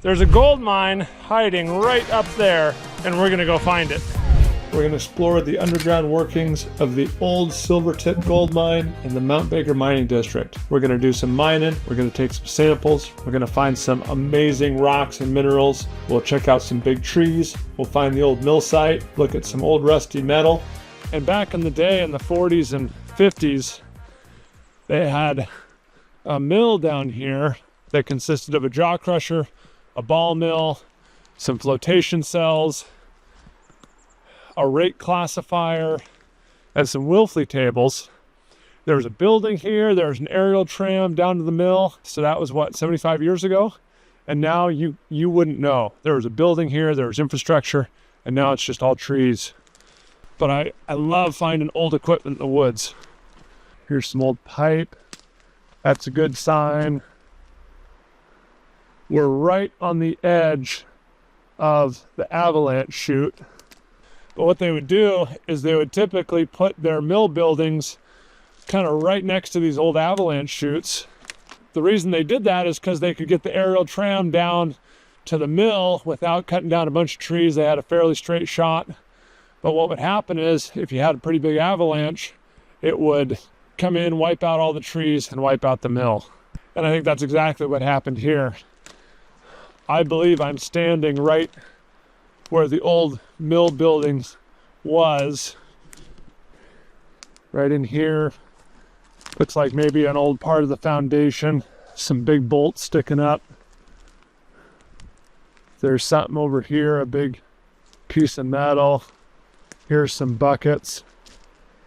There's a gold mine hiding right up there, and we're gonna go find it. We're gonna explore the underground workings of the old Silvertip gold mine in the Mount Baker mining district. We're gonna do some mining, we're gonna take some samples, we're gonna find some amazing rocks and minerals, we'll check out some big trees, we'll find the old mill site, look at some old rusty metal. And back in the day, in the 40s and 50s, they had a mill down here that consisted of a jaw crusher, a ball mill, some flotation cells, a rake classifier, and some Wilfley tables. There was a building here, there was an aerial tram down to the mill. So that was what, 75 years ago? And now you wouldn't know. There was a building here, there was infrastructure, and now it's just all trees. But I love finding old equipment in the woods. Here's some old pipe. That's a good sign. We're right on the edge of the Avalanche chute. But what they would do is they would typically put their mill buildings kind of right next to these old Avalanche chutes. The reason they did that is because they could get the aerial tram down to the mill without cutting down a bunch of trees. They had a fairly straight shot. But what would happen is if you had a pretty big avalanche, it would come in, wipe out all the trees, and wipe out the mill. And I think that's exactly what happened here. I believe I'm standing right where the old mill buildings was. Right in here. Looks like maybe an old part of the foundation. Some big bolts sticking up. There's something over here, a big piece of metal. Here's some buckets.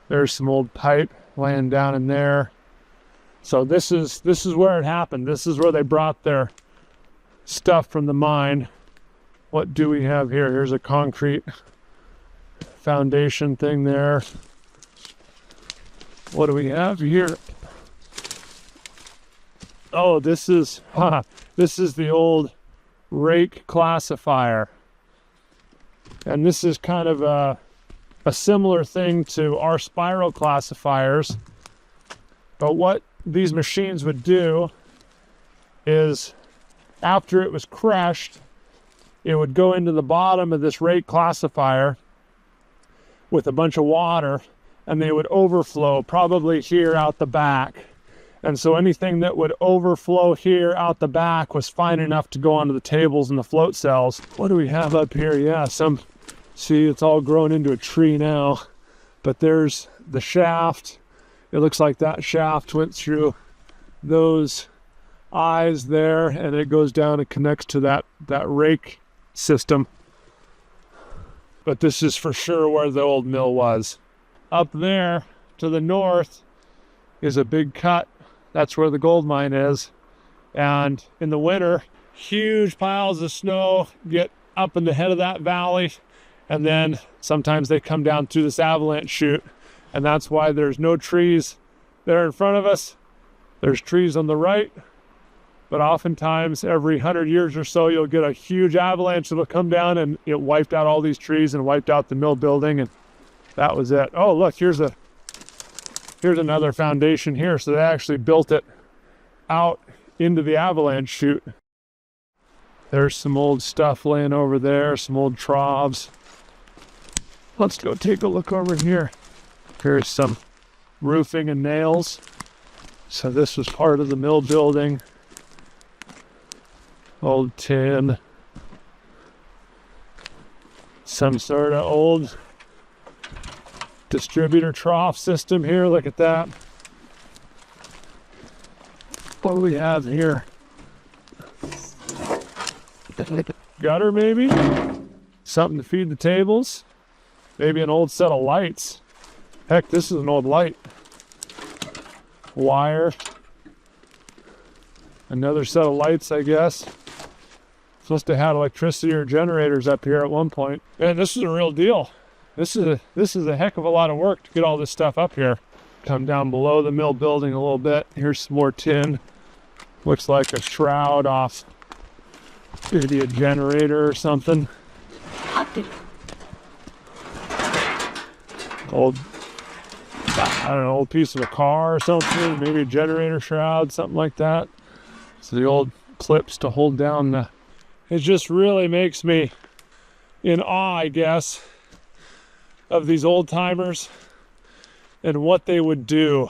There's some old pipe laying down in there. So this is where it happened. This is where they brought their stuff from the mine. What do we have here? Here's a concrete foundation thing there. What do we have here? Oh, this is the old Rake Classifier. And this is kind of a similar thing to our spiral classifiers. But what these machines would do is after it was crushed, it would go into the bottom of this Rake Classifier with a bunch of water, and they would overflow probably here out the back. And so anything that would overflow here out the back was fine enough to go onto the tables and the float cells. What do we have up here? Yeah, see, it's all grown into a tree now. But there's the shaft. It looks like that shaft went through those eyes there, and it goes down and connects to that rake system. But this is for sure where the old mill was. Up there to the north is a big cut. That's where the gold mine is. And in the winter, huge piles of snow get up in the head of that valley, and then sometimes they come down through this avalanche chute, and that's why there's no trees there in front of us. There's trees on the right. But oftentimes, every 100 years or so, you'll get a huge avalanche that'll come down, and it wiped out all these trees and wiped out the mill building, and that was it. Oh, look, here's another foundation here. So they actually built it out into the avalanche chute. There's some old stuff laying over there, some old troughs. Let's go take a look over here. Here's some roofing and nails. So this was part of the mill building. Old tin. Some sort of old distributor trough system here. Look at that. What do we have here? Gutter maybe? Something to feed the tables? Maybe an old set of lights. Heck, this is an old light. Wire. Another set of lights, I guess. Must have had electricity or generators up here at one point. Man, this is a real deal. This is a heck of a lot of work to get all this stuff up here. Come down below the mill building a little bit. Here's some more tin. Looks like a shroud off maybe a generator or something. Old, I don't know, old piece of a car or something. Maybe a generator shroud, something like that. So the old clips to hold down the It just really makes me in awe, I guess, of these old timers and what they would do.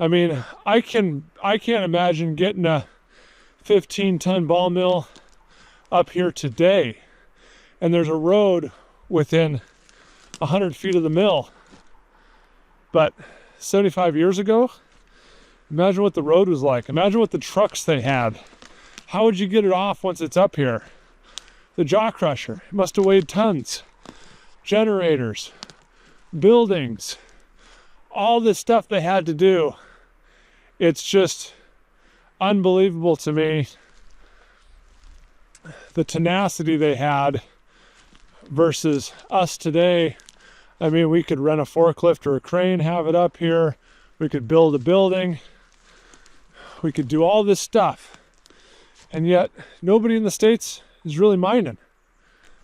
I mean, I can't imagine getting a 15-ton ball mill up here today, and there's a road within 100 feet of the mill. But 75 years ago, imagine what the road was like. Imagine what the trucks they had. How would you get it off once it's up here? The jaw crusher, it must have weighed tons. Generators, buildings, all this stuff they had to do. It's just unbelievable to me, the tenacity they had versus us today. I mean, we could rent a forklift or a crane, have it up here. We could build a building. We could do all this stuff. And yet, nobody in the States is really mining.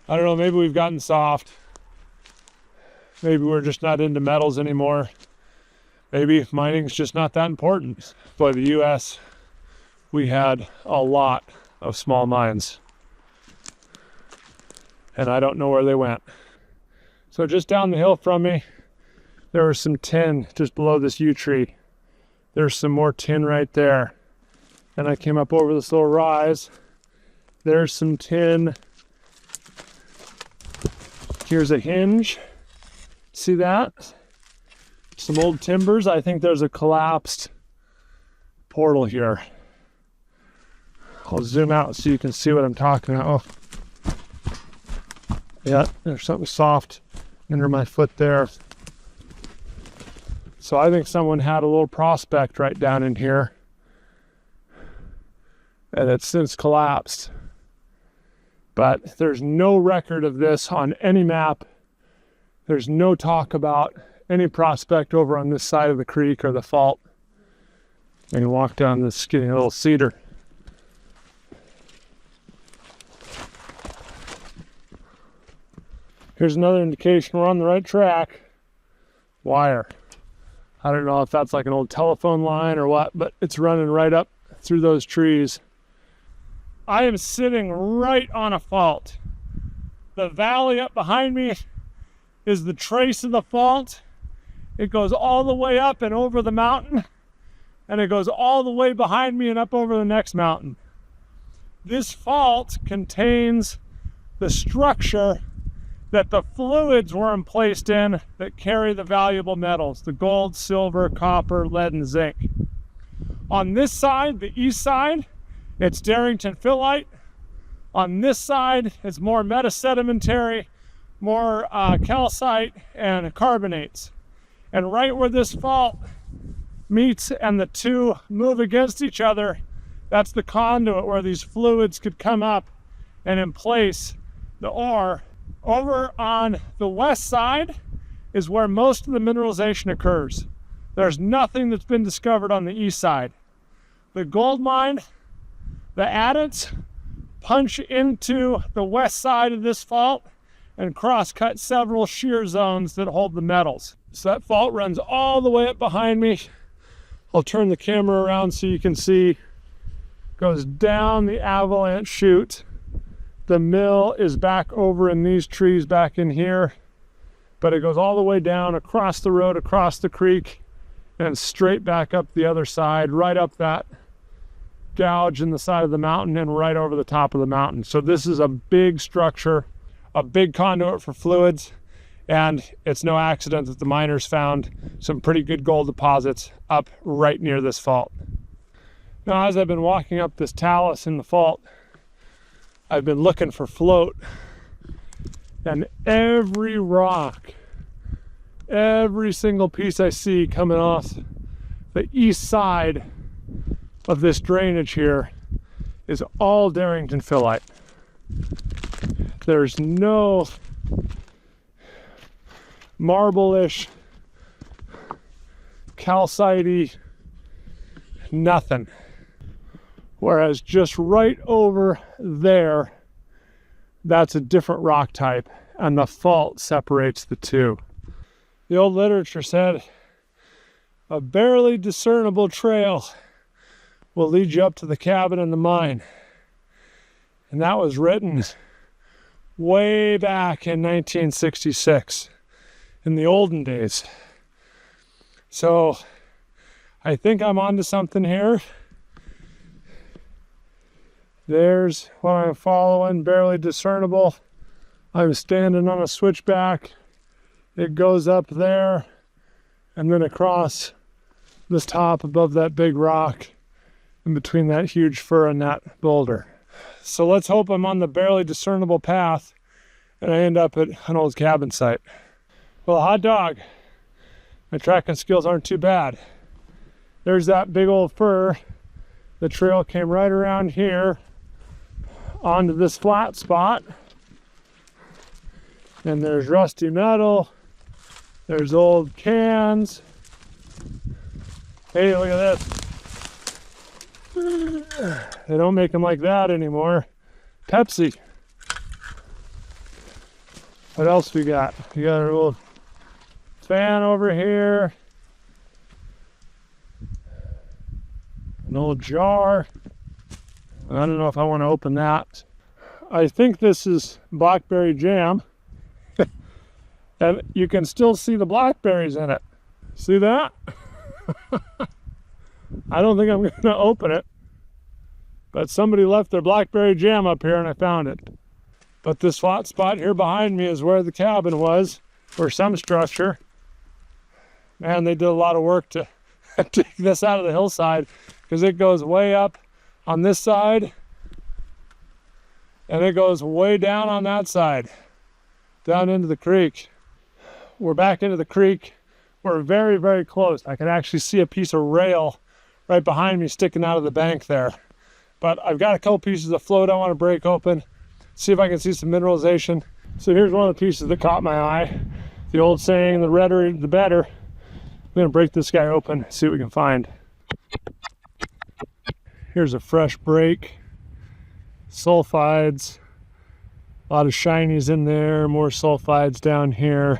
I don't know, maybe we've gotten soft. Maybe we're just not into metals anymore. Maybe mining's just not that important. But the US, we had a lot of small mines. And I don't know where they went. So just down the hill from me, there was some tin just below this yew tree. There's some more tin right there. And I came up over this little rise. There's some tin. Here's a hinge. See that? Some old timbers. I think there's a collapsed portal here. I'll zoom out so you can see what I'm talking about. Oh. Yeah, there's something soft under my foot there. So I think someone had a little prospect right down in here, and it's since collapsed. But there's no record of this on any map. There's no talk about any prospect over on this side of the creek or the fault. I can walk down this skinny little cedar. Here's another indication we're on the right track. Wire. I don't know if that's like an old telephone line or what, but it's running right up through those trees. I am sitting right on a fault. The valley up behind me is the trace of the fault. It goes all the way up and over the mountain, and it goes all the way behind me and up over the next mountain. This fault contains the structure that the fluids were placed in that carry the valuable metals, the gold, silver, copper, lead, and zinc. On this side, the east side, it's Darrington Phyllite. On this side, it's more metasedimentary, more calcite and carbonates. And right where this fault meets and the two move against each other, that's the conduit where these fluids could come up and emplace the ore. Over on the west side is where most of the mineralization occurs. There's nothing that's been discovered on the east side. The gold mine, the adits, punch into the west side of this fault and cross-cut several shear zones that hold the metals. So that fault runs all the way up behind me. I'll turn the camera around so you can see. Goes down the Avalanche chute. The mill is back over in these trees back in here, but it goes all the way down across the road, across the creek, and straight back up the other side, right up that gouge in the side of the mountain and right over the top of the mountain. So this is a big structure, a big conduit for fluids, and it's no accident that the miners found some pretty good gold deposits up right near this fault. Now, as I've been walking up this talus in the fault, I've been looking for float, and every rock, every single piece I see coming off the east side of this drainage here is all Darrington Phyllite. There's no marble-ish, calcite-y, nothing. Whereas just right over there, that's a different rock type, and the fault separates the two. The old literature said a barely discernible trail will lead you up to the cabin and the mine. And that was written way back in 1966, in the olden days. So I think I'm onto something here. There's what I'm following, barely discernible. I'm standing on a switchback. It goes up there and then across this top above that big rock in between that huge fir and that boulder. So let's hope I'm on the barely discernible path and I end up at an old cabin site. Well, hot dog. My tracking skills aren't too bad. There's that big old fir. The trail came right around here onto this flat spot. And there's rusty metal. There's old cans. Hey, look at this. They don't make them like that anymore. Pepsi. What else we got? We got our old fan over here. An old jar. I don't know if I want to open that. I think this is blackberry jam. And you can still see the blackberries in it. See that? I don't think I'm going to open it. But somebody left their blackberry jam up here and I found it. But this flat spot here behind me is where the cabin was, or some structure. Man, they did a lot of work to take this out of the hillside, because it goes way up on this side and it goes way down on that side, down into the creek. We're back into the creek. We're very, very close. I can actually see a piece of rail right behind me sticking out of the bank there. But I've got a couple pieces of float I want to break open, see if I can see some mineralization. So here's one of the pieces that caught my eye. The old saying, the redder the better. I'm going to break this guy open, see what we can find. Here's a fresh break. Sulfides. A lot of shinies in there, more sulfides down here.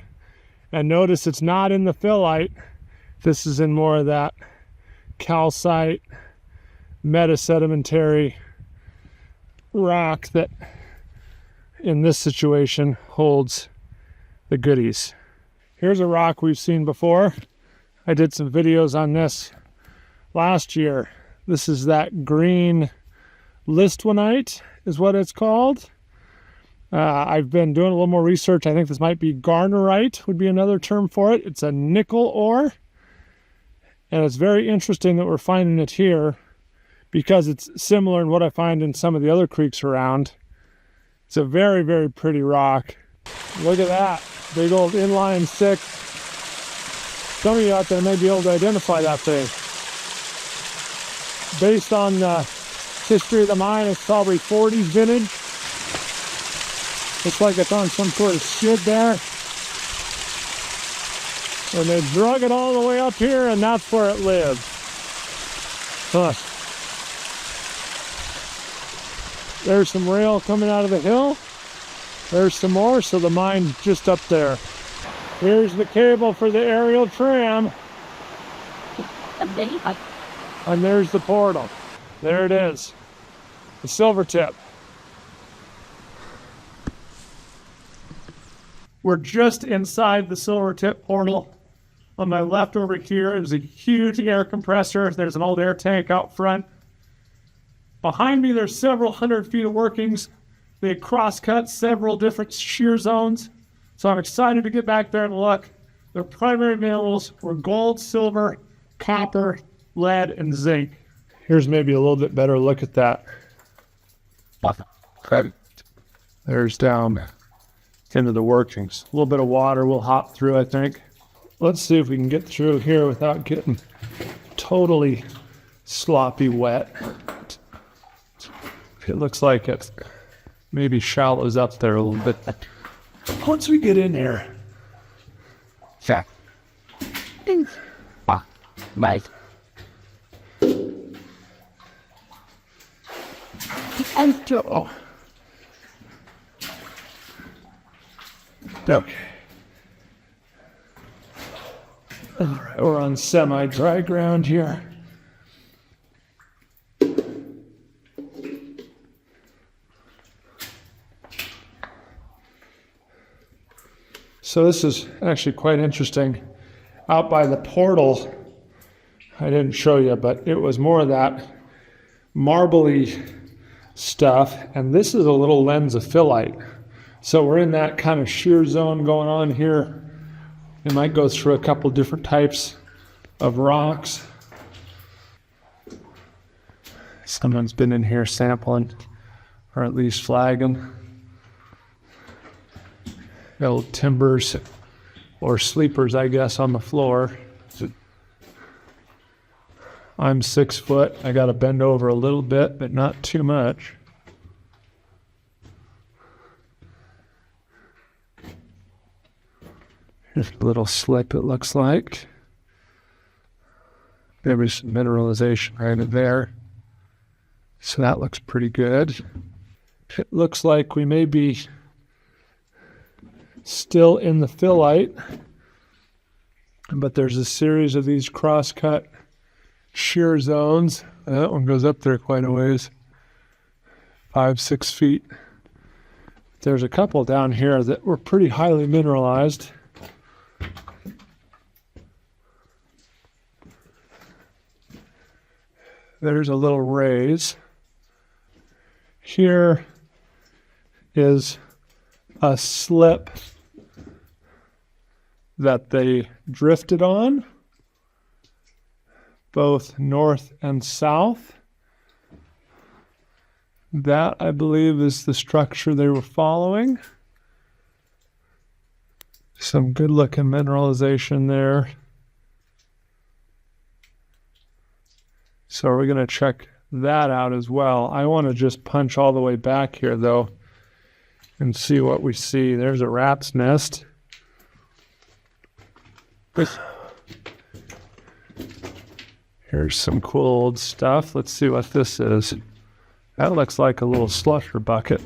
And notice it's not in the phyllite. This is in more of that calcite, metasedimentary rock that in this situation holds the goodies. Here's a rock we've seen before. I did some videos on this last year. This is that green Listwanite is what it's called. I've been doing a little more research. I think this might be Garnerite would be another term for it. It's a nickel ore. And it's very interesting that we're finding it here because it's similar in what I find in some of the other creeks around. It's a very, very pretty rock. Look at that. Big old inline 6. Some of you out there may be able to identify that thing. Based on the history of the mine, it's probably 40s vintage. Looks like it's on some sort of skid there. And they drug it all the way up here, and that's where it lives. Huh. There's some rail coming out of the hill. There's some more, so the mine's just up there. Here's the cable for the aerial tram. And there's the portal. There it is. The silver tip. We're just inside the silver tip portal. On my left over here is a huge air compressor. There's an old air tank out front. Behind me, there's several hundred feet of workings. They cross-cut several different shear zones. So I'm excited to get back there and look. Their primary minerals were gold, silver, copper, lead, and zinc. Here's maybe a little bit better look at that. There's down into the workings. A little bit of water we'll hop through, I think. Let's see if we can get through here without getting totally sloppy wet. It looks like it maybe shallows up there a little bit. Once we get in here. Bye. Oh. Okay. All right, we're on semi-dry ground here. So this is actually quite interesting. Out by the portal, I didn't show you, but it was more of that marbly stuff. And this is a little lens of phyllite. So we're in that kind of shear zone going on here. We might go through a couple different types of rocks. Someone's been in here sampling, or at least flagging. Old timbers, or sleepers, I guess, on the floor. I'm 6 foot. I got to bend over a little bit, but not too much. Here's a little slip, it looks like. Maybe some mineralization right in there. So that looks pretty good. It looks like we may be still in the phyllite, but there's a series of these cross-cut shear zones. That one goes up there quite a ways, 5-6 feet. There's a couple down here that were pretty highly mineralized. There's a little raise. Here is a slip that they drifted on, both north and south. That, I believe, is the structure they were following. Some good looking mineralization there. So we're going to check that out as well. I want to just punch all the way back here though and see what we see. There's a rat's nest. Here's some cool old stuff. Let's see what this is. That looks like a little slusher bucket.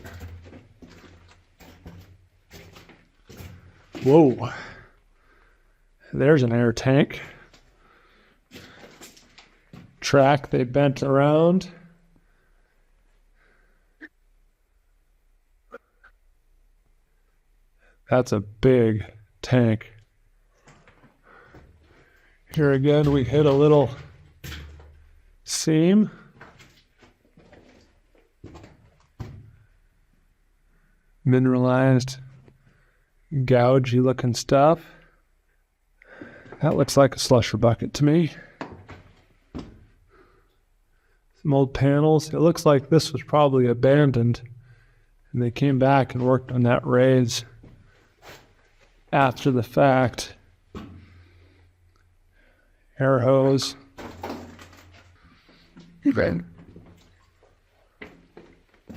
Whoa. There's an air tank. Track they bent around. That's a big tank. Here again, we hit a little seam. Mineralized, gougey looking stuff. That looks like a slusher bucket to me. Some old panels. It looks like this was probably abandoned and they came back and worked on that raise after the fact. Air hose. Okay. I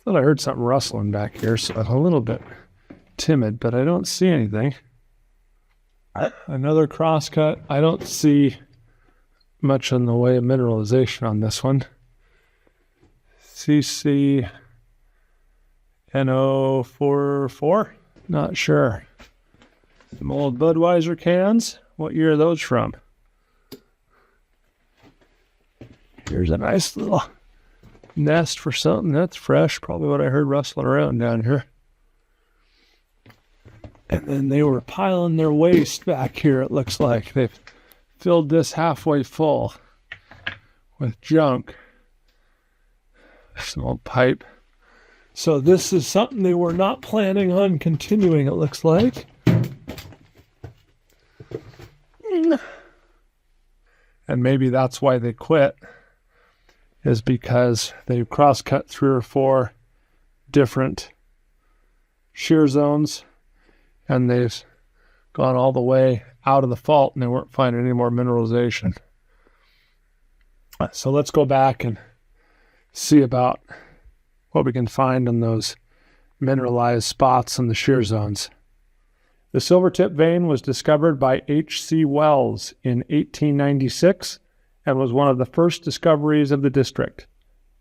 thought I heard something rustling back here, so I'm a little bit timid, but I don't see anything. Another crosscut. I don't see much in the way of mineralization on this one. CC NO44? Not sure. Some old Budweiser cans. What year are those from? Here's a nice little nest for something that's fresh. Probably what I heard rustling around down here. And then they were piling their waste back here, it looks like. They've filled this halfway full with junk. Some old pipe. So this is something they were not planning on continuing, it looks like. And maybe that's why they quit, is because they cross-cut 3 or 4 different shear zones, and they've gone all the way out of the fault, and they weren't finding any more mineralization. So let's go back and see about what we can find in those mineralized spots in the shear zones. The Silvertip vein was discovered by H.C. Wells in 1896 and was one of the first discoveries of the district.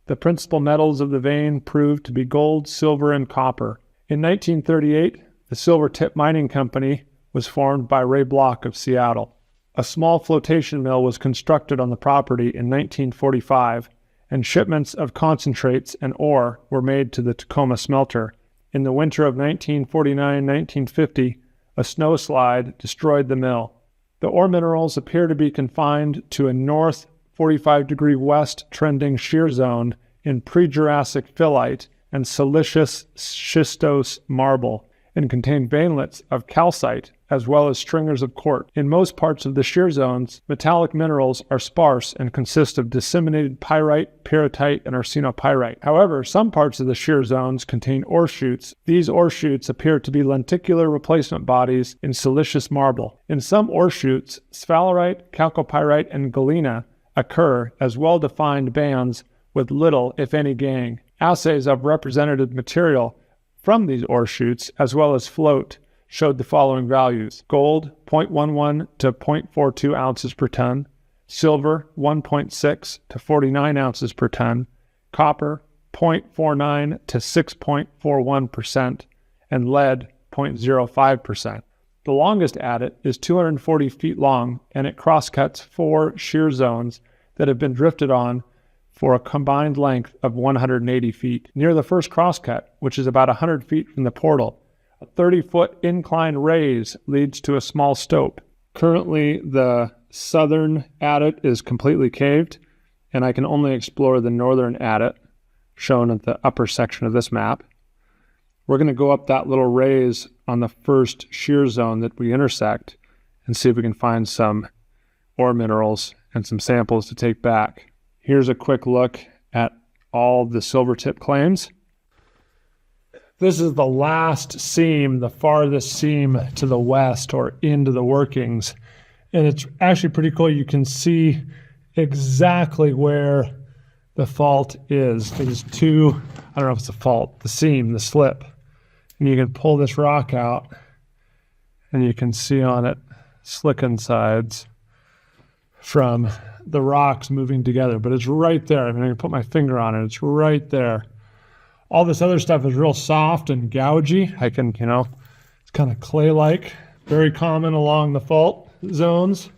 The principal metals of the vein proved to be gold, silver, and copper. In 1938, the Silvertip Mining Company was formed by Ray Block of Seattle. A small flotation mill was constructed on the property in 1945, and shipments of concentrates and ore were made to the Tacoma smelter In the winter of 1949-1950, a snowslide destroyed the mill. The ore minerals appear to be confined to a north 45-degree west trending shear zone in pre-Jurassic phyllite and silicious schistose marble, and contain veinlets of calcite as well as stringers of quartz. In most parts of the shear zones, metallic minerals are sparse and consist of disseminated pyrite, pyrrhotite, and arsenopyrite. However, some parts of the shear zones contain ore chutes. These ore chutes appear to be lenticular replacement bodies in silicious marble. In some ore chutes, sphalerite, chalcopyrite, and galena occur as well-defined bands with little, if any, gangue. Assays of representative material from these ore chutes, as well as float, showed the following values: gold 0.11 to 0.42 ounces per ton, silver 1.6 to 49 ounces per ton, copper 0.49 to 6.41%, and lead 0.05%. The longest adit is 240 feet long, and it crosscuts 4 shear zones that have been drifted on for a combined length of 180 feet. Near the first crosscut, which is about 100 feet from the portal, a 30-foot incline raise leads to a small stope. Currently, the southern adit is completely caved, and I can only explore the northern adit, shown at the upper section of this map. We're going to go up that little raise on the first shear zone that we intersect and see if we can find some ore minerals and some samples to take back. Here's a quick look at all the silvertip claims. This is the last seam, the farthest seam to the west or into the workings. And it's actually pretty cool. You can see exactly where the fault is. There's two, I don't know if it's a fault, the seam, the slip. And you can pull this rock out and you can see on it slicken sides from the rocks moving together. But it's right there. I mean, I can put my finger on it. It's right there. All this other stuff is real soft and gougy. I can, it's kind of clay-like, very common along the fault zones.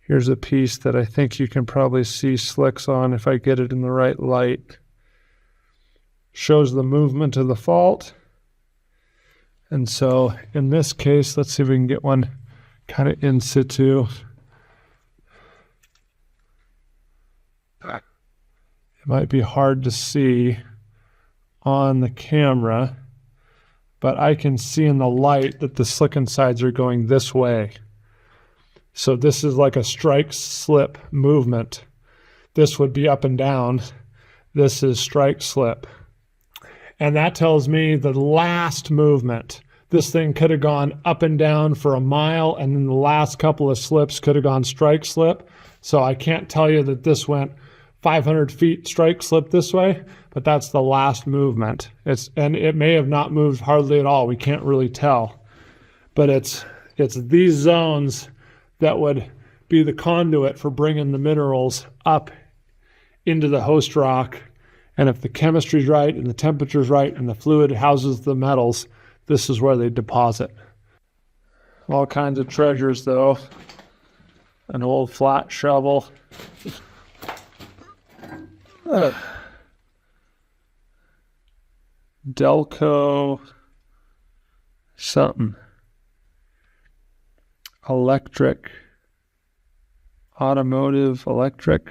Here's a piece that I think you can probably see slicks on if I get it in the right light. Shows the movement of the fault. And so in this case, let's see if we can get one kind of in situ. It might be hard to see on the camera, but I can see in the light that the slicken sides are going this way. So this is like a strike slip movement. This would be up and down. This is strike slip. And that tells me the last movement. This thing could have gone up and down for a mile, and then the last couple of slips could have gone strike slip. So I can't tell you that this went 500 feet strike slip this way, but that's the last movement. And it may have not moved hardly at all. We can't really tell. But it's these zones that would be the conduit for bringing the minerals up into the host rock. And if the chemistry's right and the temperature's right and the fluid houses the metals, this is where they deposit. All kinds of treasures, though. An old flat shovel. Delco something. Electric. Automotive electric.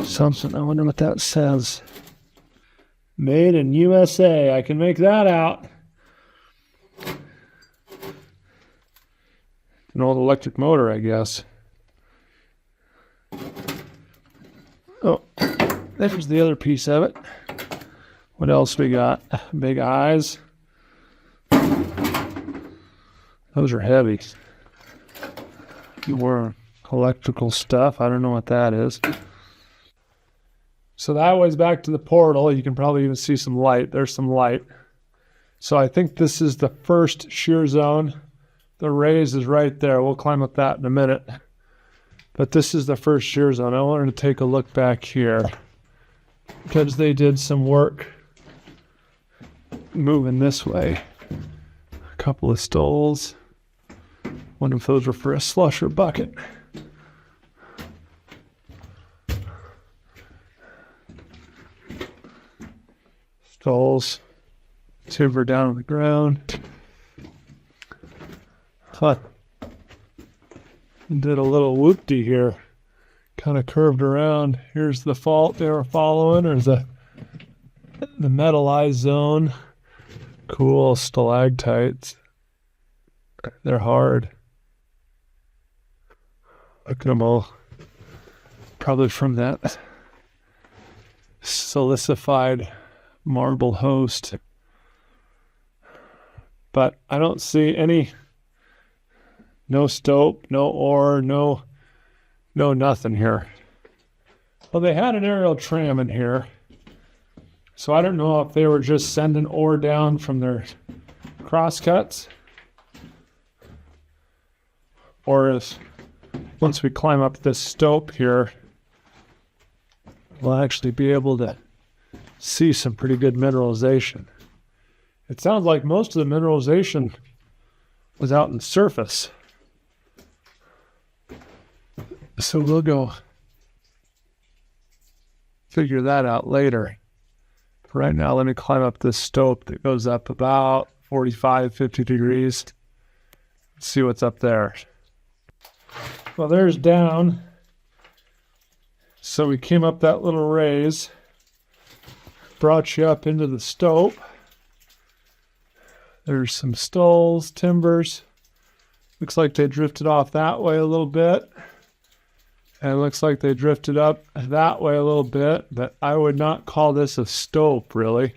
Something. I wonder what that says. Made in USA. I can make that out. An old electric motor, I guess. Oh, there's the other piece of it. What else we got? Big eyes. Those are heavy. More electrical stuff. I don't know what that is. So that was back to the portal. You can probably even see some light. There's some light. So I think this is the first shear zone. The raise is right there. We'll climb up that in a minute. But this is the first shear zone. I wanted to take a look back here because they did some work moving this way. A couple of stoles. Wonder if those were for a slush or bucket. Stoles. timber down on the ground. Huh. Did a little whoop-de here. Kind of curved around. Here's the fault they were following. There's the metallized zone. Cool stalactites. They're hard. Look at them all. Probably from that silicified marble host. But I don't see any, no stope, no ore, no nothing here. Well, they had an aerial tram in here. So I don't know if they were just sending ore down from their crosscuts, or if once we climb up this stope here, we'll actually be able to see some pretty good mineralization. It sounds like most of the mineralization was out in the surface. So we'll go figure that out later. For right now, let me climb up this stope that goes up about 45, 50 degrees. Let's see what's up there. Well, there's down. So we came up that little raise, brought you up into the stope. There's some stalls, timbers. Looks like they drifted off that way a little bit. And it looks like they drifted up that way a little bit, but I would not call this a stope, really.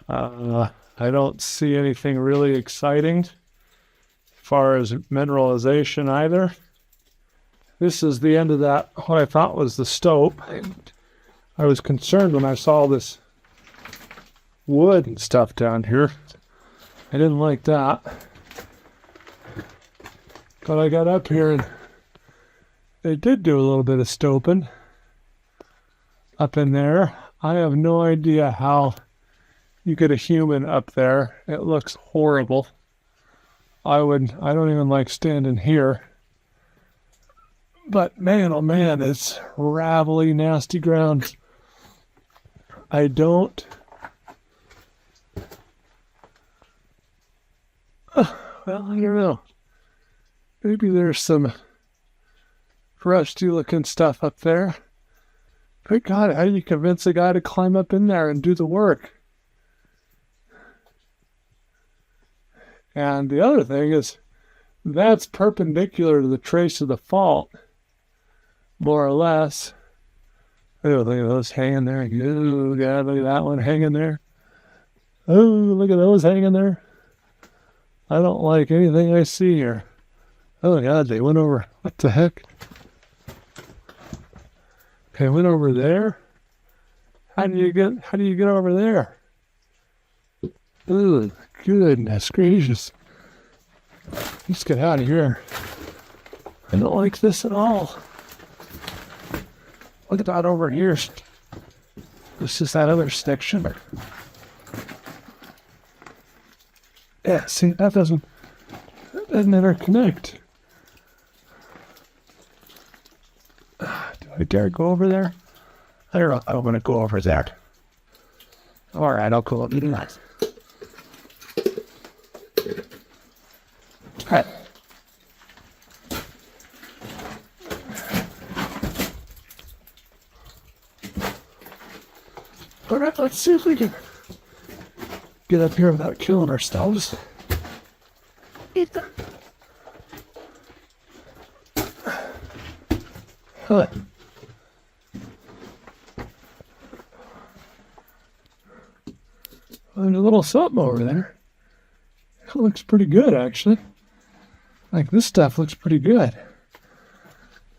I don't see anything really exciting as far as mineralization either. This is the end of that, what I thought was the stope. I was concerned when I saw this wood and stuff down here. I didn't like that. But I got up here and they did do a little bit of stoping up in there. I have no idea how you get a human up there. It looks horrible. I don't even like standing here. But man, oh man, it's ravelly, nasty ground. I don't... well, I don't know. Maybe there's some rusty looking stuff up there. But God, how do you convince a guy to climb up in there and do the work? And the other thing is, that's perpendicular to the trace of the fault, more or less. Oh, look at those hanging there. Oh, God, look at that one hanging there. Oh, look at those hanging there. I don't like anything I see here. Oh, God, they went over. What the heck? Okay, went over there. How do you get over there? Oh, goodness gracious. Let's get out of here. I don't like this at all. Look at that over here. This is that other section. Yeah, see, that doesn't interconnect. Do I dare go over there? I don't know. I'm going to go over there. All right, I'll go over there. All right. All right, let's see if we can get up here without killing ourselves. Huh. There's a little something over there. It looks pretty good, actually. Like, this stuff looks pretty good.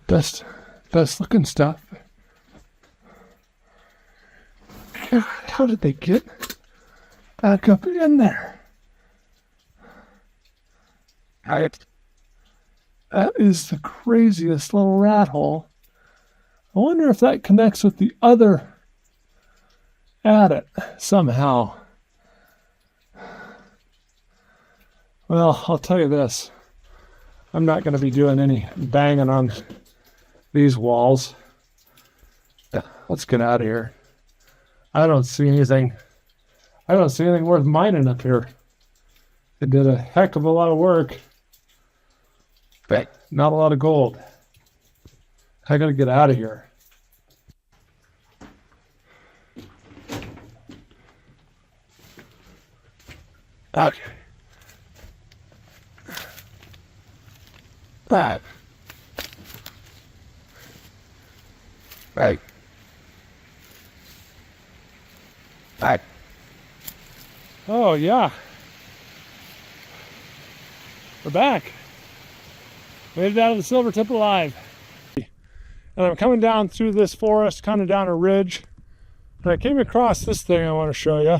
Best looking stuff. How did they get back up in there? That is the craziest little rat hole. I wonder if that connects with the other adit somehow. Well, I'll tell you this. I'm not going to be doing any banging on these walls. Let's get out of here. I don't see anything I don't see anything worth mining up here. They did a heck of a lot of work, but not a lot of gold. I gotta get out of here. Okay. That. Right. Right. Oh, yeah. We're back. Made it out of the Silvertip alive. And I'm coming down through this forest, kind of down a ridge. And I came across this thing I want to show you.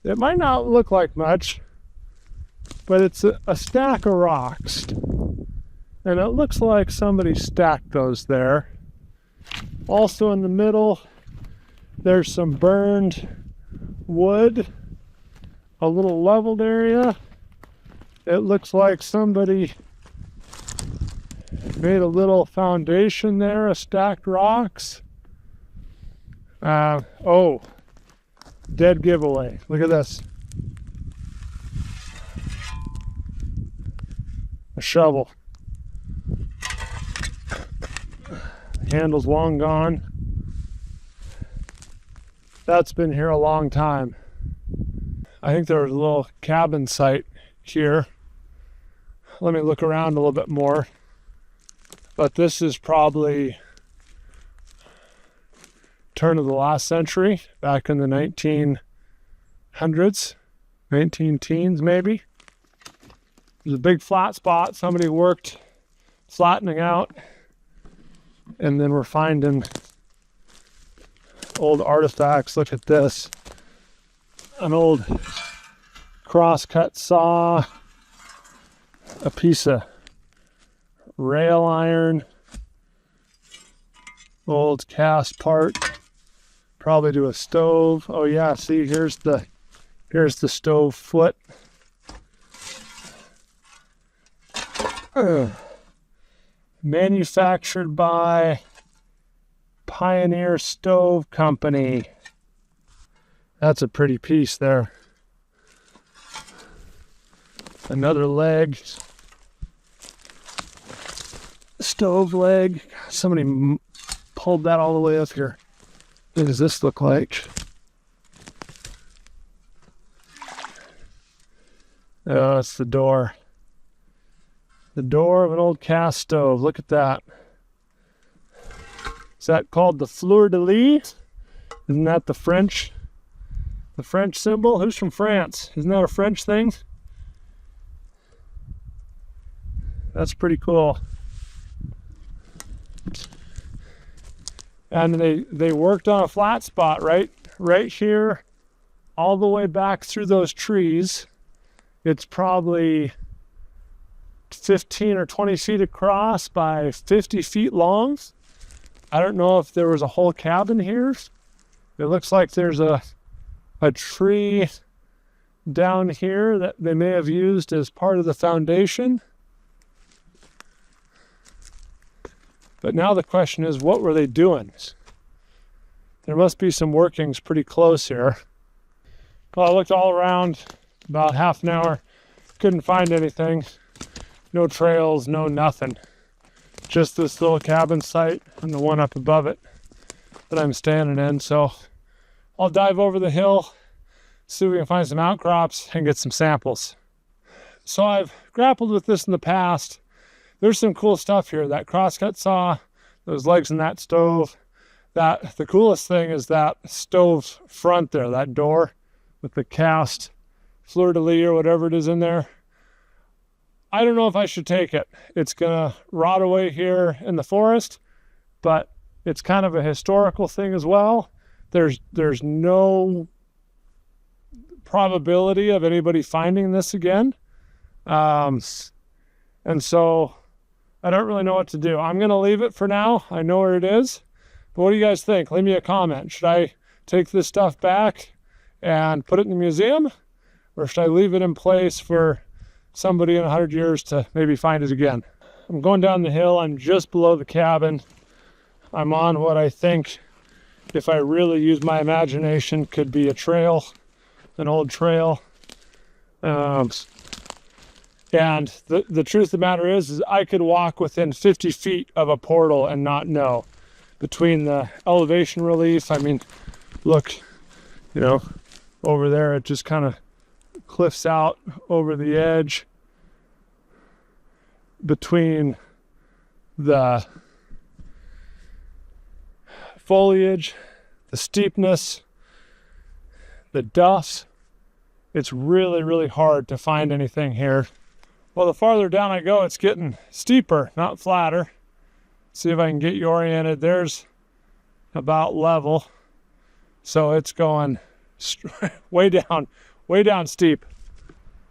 It might not look like much, but it's a stack of rocks. And it looks like somebody stacked those there. Also in the middle, there's some burned wood, a little leveled area. It looks like somebody made a little foundation there of stacked rocks. Oh, dead giveaway. Look at this. A shovel. Handle's long gone. That's been here a long time. I think there was a little cabin site here. Let me look around a little bit more. But this is probably turn of the last century, back in the 1900s, 19 teens maybe. There's a big flat spot. Somebody worked flattening out. And then we're finding old artifacts. Look at this. An old crosscut saw, a piece of rail iron, old cast part, probably to a stove. Oh yeah, see, here's the stove foot. Manufactured by Pioneer Stove Company. That's a pretty piece there. Another leg. Stove leg. Somebody pulled that all the way up here. What does this look like? Oh, it's the door. The door of an old cast stove. Look at that. Is that called the fleur de lis? Isn't that the French symbol? Who's from France? Isn't that a French thing? That's pretty cool. And they worked on a flat spot right here, all the way back through those trees. It's probably 15 or 20 feet across by 50 feet long. I don't know if there was a whole cabin here. It looks like there's a tree down here that they may have used as part of the foundation. But now the question is, what were they doing? There must be some workings pretty close here. Well, I looked all around about half an hour. Couldn't find anything. No trails, no nothing. Just this little cabin site and the one up above it that I'm standing in. So I'll dive over the hill, see if we can find some outcrops and get some samples. So I've grappled with this in the past. There's some cool stuff here. That crosscut saw, those legs in that stove. The coolest thing is that stove front there, that door with the cast fleur de lis or whatever it is in there. I don't know if I should take it. It's gonna rot away here in the forest, but it's kind of a historical thing as well. There's no probability of anybody finding this again. And so I don't really know what to do. I'm gonna leave it for now. I know where it is, but what do you guys think? Leave me a comment. Should I take this stuff back and put it in the museum, or should I leave it in place for somebody in 100 years to maybe find it again? I'm going down the hill. I'm just below the cabin. I'm on what I think if I really use my imagination, could be a trail, an old trail. And the truth of the matter is I could walk within 50 feet of a portal and not know. Between the elevation relief, I mean, look, you know, over there, it just kind of cliffs out over the edge. Between the foliage, the steepness, the duffs, it's really, really hard to find anything here. Well, the farther down I go, it's getting steeper, not flatter. See if I can get you oriented. There's about level. So it's going way down steep.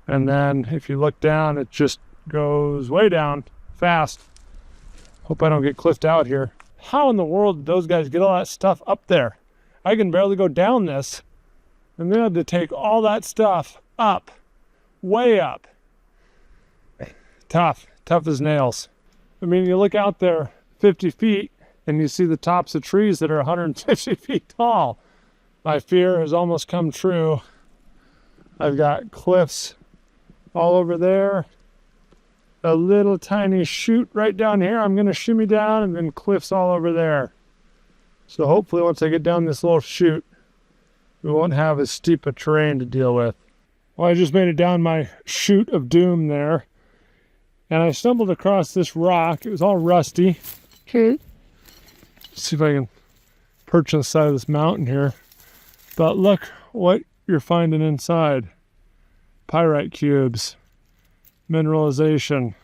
And then if you look down, it just goes way down fast. Hope I don't get cliffed out here. How in the world did those guys get all that stuff up there? I can barely go down this. And they had to take all that stuff up, way up. Tough as nails. I mean, you look out there 50 feet and you see the tops of trees that are 150 feet tall. My fear has almost come true. I've got cliffs all over there. A little tiny chute right down here. I'm gonna shimmy down, and then cliffs all over there. So hopefully once I get down this little chute, we won't have as steep a terrain to deal with. Well, I just made it down my chute of doom there, and I stumbled across this rock. It was all rusty. Okay. See if I can perch on the side of this mountain here. But look what you're finding inside. Pyrite cubes. Mineralization.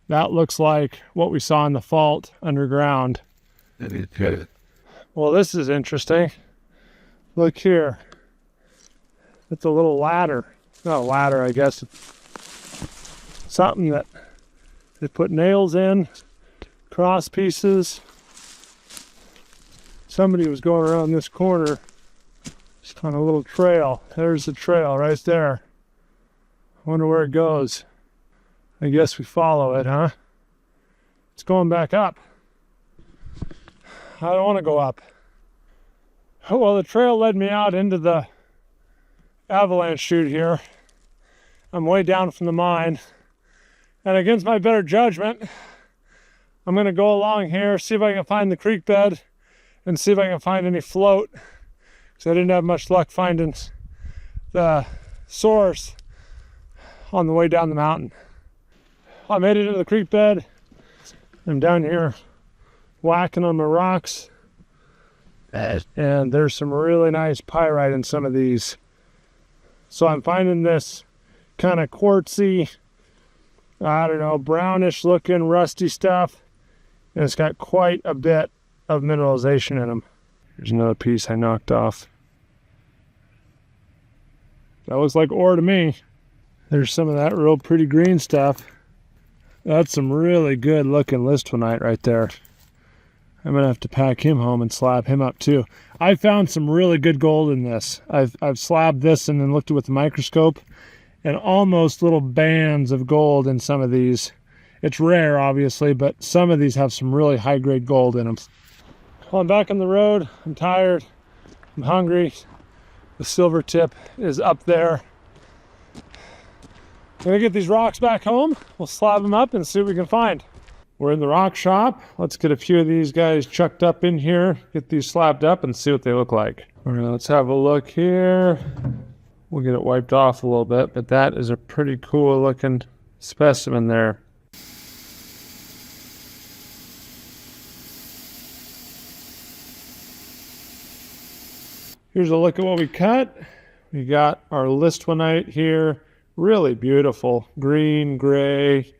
That looks like what we saw in the fault underground. Well, this is interesting. Look here. It's a little ladder. Not a ladder, I guess. Something that they put nails in, cross pieces. Somebody was going around this corner. It's on a little trail. There's the trail right there. I wonder where it goes. I guess we follow it, huh? It's going back up. I don't want to go up. Well, the trail led me out into the Avalanche chute here. I'm way down from the mine. And against my better judgment, I'm going to go along here, see if I can find the creek bed, and see if I can find any float. Because I didn't have much luck finding the source on the way down the mountain. I made it into the creek bed. I'm down here whacking on my rocks. And there's some really nice pyrite in some of these. So I'm finding this kind of quartzy, I don't know, brownish looking rusty stuff. And it's got quite a bit of mineralization in them. Here's another piece I knocked off. That looks like ore to me. There's some of that real pretty green stuff. That's some really good looking Listwanite right there. I'm gonna have to pack him home and slab him up too. I found some really good gold in this. I've slabbed this and then looked at it with the microscope, and almost little bands of gold in some of these. It's rare, obviously, but some of these have some really high grade gold in them. Well, I'm back on the road. I'm tired. I'm hungry. The silver tip is up there. I'm gonna get these rocks back home. We'll slab them up and see what we can find. We're in the rock shop. Let's get a few of these guys chucked up in here, get these slabbed up and see what they look like. All right, let's have a look here. We'll get it wiped off a little bit, but that is a pretty cool looking specimen there. Here's a look at what we cut. We got our Listwanite here. Really beautiful. Green, gray,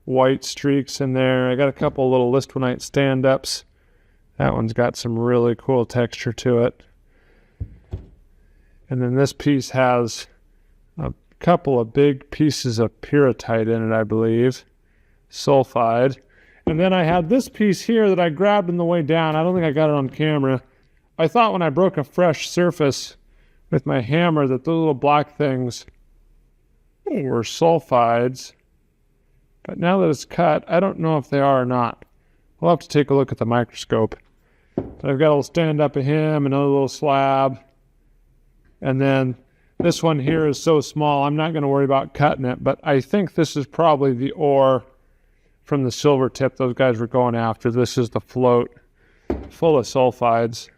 white streaks in there. I got a couple little Listwanite stand-ups. That one's got some really cool texture to it. And then this piece has a couple of big pieces of pyrrhotite in it, I believe. Sulfide. And then I had this piece here that I grabbed on the way down. I don't think I got it on camera. I thought when I broke a fresh surface with my hammer that those little black things were sulfides. But now that it's cut, I don't know if they are or not. We'll have to take a look at the microscope I've got a little stand up of him, another little slab. And then this one here is so small, I'm not going to worry about cutting it, but I think this is probably the ore from the silver tip those guys were going after. This is the float full of sulfides.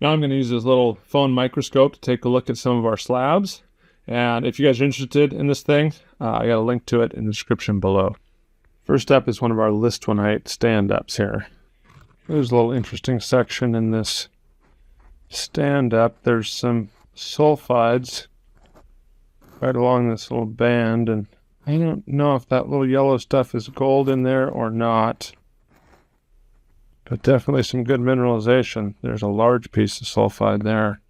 Now I'm going to use this little phone microscope to take a look at some of our slabs. And if you guys are interested in this thing, I got a link to it in the description below. First up is one of our Listwanite stand-ups here. There's a little interesting section in this stand-up. There's some sulfides right along this little band, and I don't know if that little yellow stuff is gold in there or not, but definitely some good mineralization. There's a large piece of sulfide there.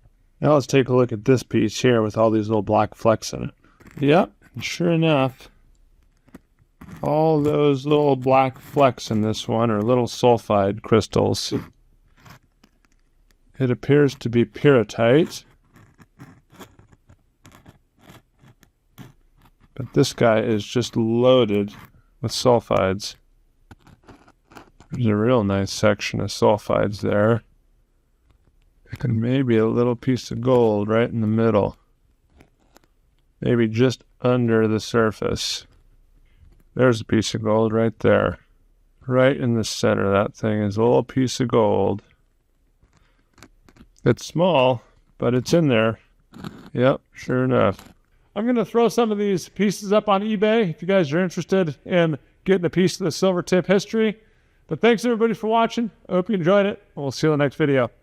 Now let's take a look at this piece here with all these little black flecks in it. Yep, sure enough, all those little black flecks in this one are little sulfide crystals. It appears to be pyrrhotite. But this guy is just loaded with sulfides. There's a real nice section of sulfides there. And maybe a little piece of gold right in the middle. Maybe just under the surface. There's a piece of gold right there. Right in the center of that thing is a little piece of gold. It's small, but it's in there. Yep, sure enough. I'm going to throw some of these pieces up on eBay if you guys are interested in getting a piece of the silver tip history. But thanks everybody for watching. I hope you enjoyed it, and we'll see you in the next video.